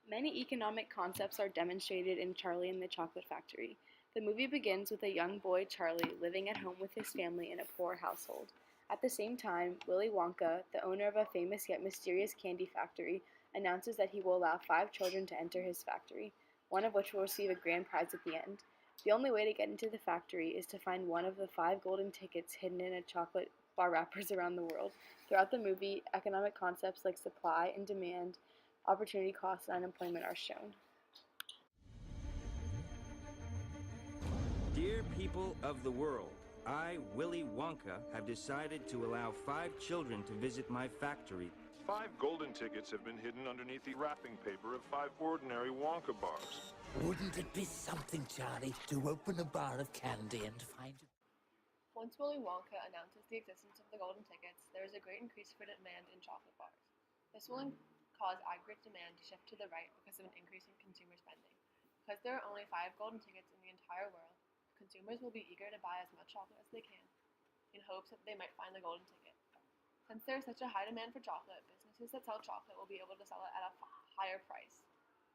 Many economic concepts are demonstrated in Charlie and the Chocolate Factory. The movie begins with a young boy, Charlie, living at home with his family in a poor household. At the same time, Willy Wonka, the owner of a famous yet mysterious candy factory, announces that he will allow 5 children to enter his factory, one of which will receive a grand prize at the end. The only way to get into the factory is to find one of the 5 golden tickets hidden in a chocolate bar wrappers around the world. Throughout the movie, economic concepts like supply and demand, opportunity costs, and unemployment are shown. Dear people of the world, I, Willy Wonka, have decided to allow 5 children to visit my factory. 5 golden tickets have been hidden underneath the wrapping paper of 5 ordinary Wonka bars. Wouldn't it be something, Charlie, to open a bar of candy and find it? Once Willy Wonka announces the existence of the golden tickets, there is a great increase for demand in chocolate bars. This will cause aggregate demand to shift to the right because of an increase in consumer spending. Because there are only 5 golden tickets in the entire world, consumers will be eager to buy as much chocolate as they can, in hopes that they might find the golden ticket. Since there is such a high demand for chocolate, businesses that sell chocolate will be able to sell it at a higher price.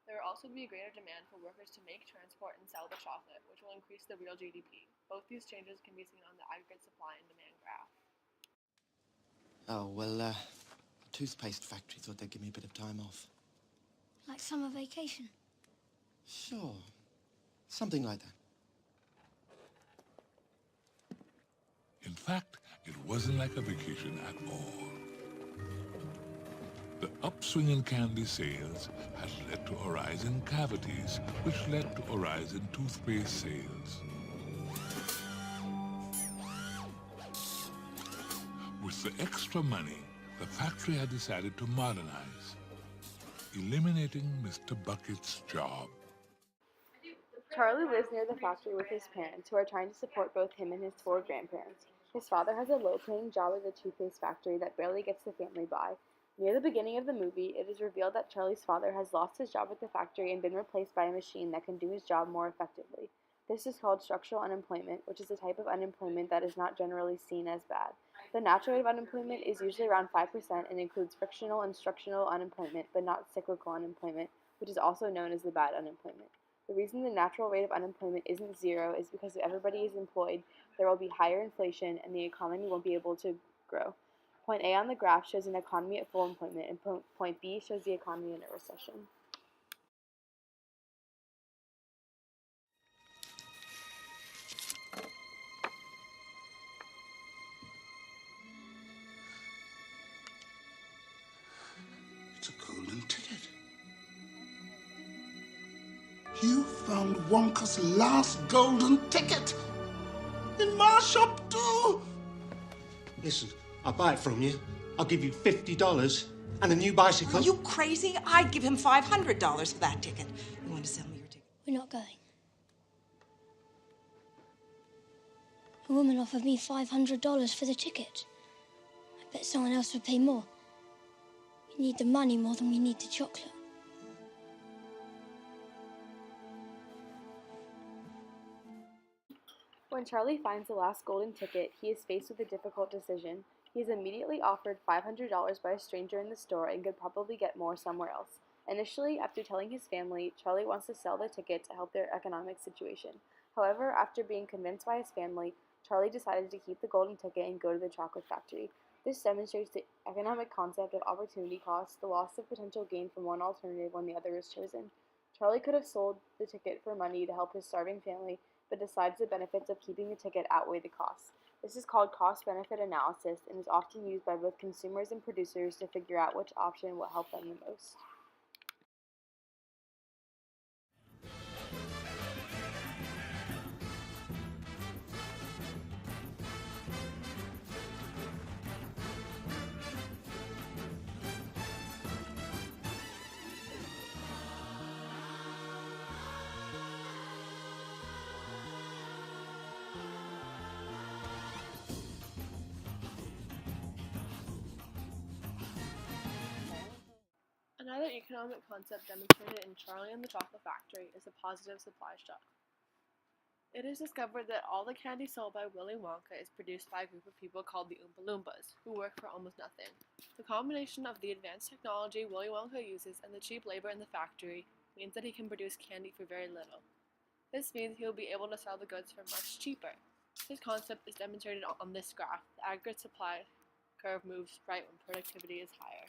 There will also be a greater demand for workers to make, transport, and sell the chocolate, which will increase the real GDP. Both these changes can be seen on the aggregate supply and demand graph. Oh, well, the toothpaste factory thought they'd give me a bit of time off. Like summer vacation? Sure. Something like that. In fact, it wasn't like a vacation at all. The upswing in candy sales has led to a rise in cavities, which led to a rise in toothpaste sales. With the extra money, the factory had decided to modernize, eliminating Mr. Bucket's job. Charlie lives near the factory with his parents, who are trying to support both him and his 4 grandparents. His father has a low-paying job at the toothpaste factory that barely gets the family by. Near the beginning of the movie, it is revealed that Charlie's father has lost his job at the factory and been replaced by a machine that can do his job more effectively. This is called structural unemployment, which is a type of unemployment that is not generally seen as bad. The natural rate of unemployment is usually around 5% and includes frictional and structural unemployment, but not cyclical unemployment, which is also known as the bad unemployment. The reason the natural rate of unemployment isn't 0 is because if everybody is employed, there will be higher inflation and the economy won't be able to grow. Point A on the graph shows an economy at full employment, and point B shows the economy in a recession. It's a golden ticket. You found Wonka's last golden ticket! In my shop, too! Listen, I'll buy it from you. I'll give you $50 and a new bicycle. Are you crazy? I'd give him $500 for that ticket. You want to sell me your ticket? We're not going. A woman offered me $500 for the ticket. I bet someone else would pay more. We need the money more than we need the chocolate. When Charlie finds the last golden ticket, he is faced with a difficult decision. He is immediately offered $500 by a stranger in the store and could probably get more somewhere else. Initially, after telling his family, Charlie wants to sell the ticket to help their economic situation. However, after being convinced by his family, Charlie decided to keep the golden ticket and go to the chocolate factory. This demonstrates the economic concept of opportunity cost, the loss of potential gain from one alternative when the other is chosen. Charlie could have sold the ticket for money to help his starving family, but decides the benefits of keeping the ticket outweigh the costs. This is called cost-benefit analysis and is often used by both consumers and producers to figure out which option will help them the most. Another economic concept demonstrated in Charlie and the Chocolate Factory is the positive supply shock. It is discovered that all the candy sold by Willy Wonka is produced by a group of people called the Oompa Loompas, who work for almost nothing. The combination of the advanced technology Willy Wonka uses and the cheap labor in the factory means that he can produce candy for very little. This means he will be able to sell the goods for much cheaper. This concept is demonstrated on this graph. The aggregate supply curve moves right when productivity is higher.